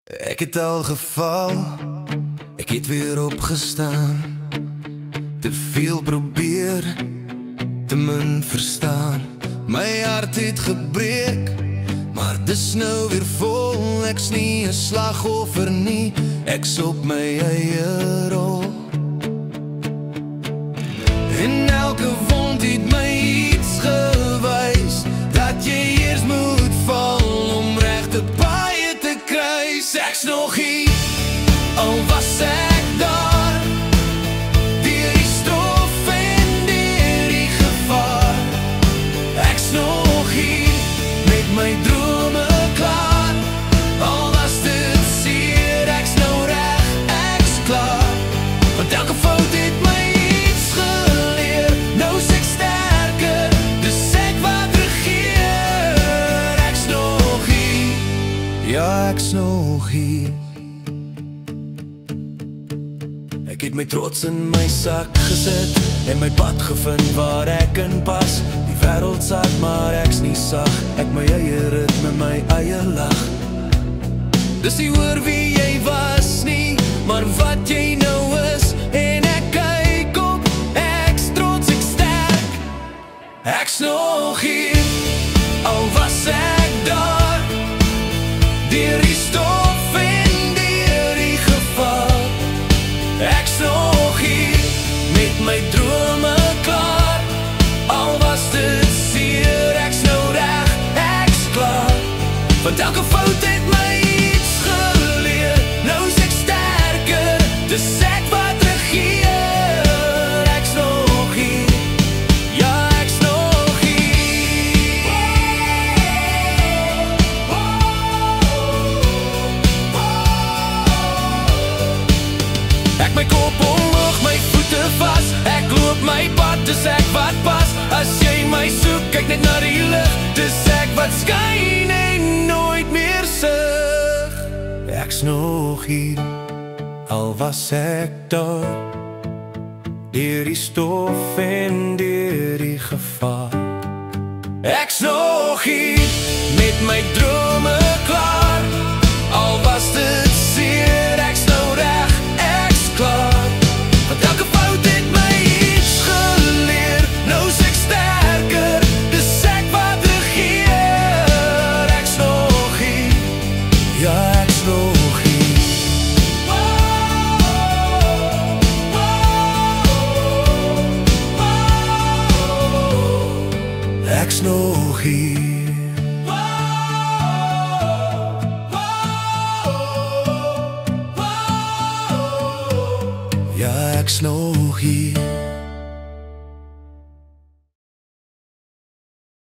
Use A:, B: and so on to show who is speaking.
A: Ek het al geval, ek het weer opgestaan. Te veel probeer, te min verstaan. My hart het gebreek, maar dis nou weer vol. Ek's nie 'n slagoffer nie, ek's op my eie rol. En elke wond het my iets gewys, dat jy eers moet val om regte paaie te kruis. Ek's nog hier, al was ek daar, deur die stof en deur die gevaar. Ek's nog hier, met my drome klaar, al was dit seer. Ek's nou reg, ek's klaar, want elke fout het my iets geleer. Nou is ek sterker, dis ek wat regeer. Ek's nog hier, ja, ek's nog hier. Ek het my trots in my sak gesit en my pad gevind waar ek in pas. Die wêreld sag, maar ek's nie sag. Ek my eie ritme, my eie lag. Dis nie oor wie jy was nie, maar wat jy nou is. En ek kyk op, ek's trots, ek's sterk. Ek's nog hier, al was ek daar, deur die stof en deur die gevaar. Ek's nog hier, met my drome klaar, al was dit seer. Ek's nou reg, ek's klaar, want elke fout het my iets geleer. Nou is ek sterker, dis ek wat regeer. Ek's nog hier, ja, ek's nog hier. Ek my kop omhoog, my voete vas. Ek loop my pad, dis ek wat pas. As jy my soek, kyk net na die lig. Dis ek wat skyn en nooit meer sug. Ek's nog hier, al was ek daar, deur die stof en deur die gevaar. Ek's nog hier, met my drome klaar, al was dit seer. Ek's nou reg, ek's klaar, want elke fout het my iets geleer. Nou is ek sterker, dis ek wat regeer. Ek's nog hier, ja, ek's nog hier. Ek's nog hier. Ja, ek's nog hier.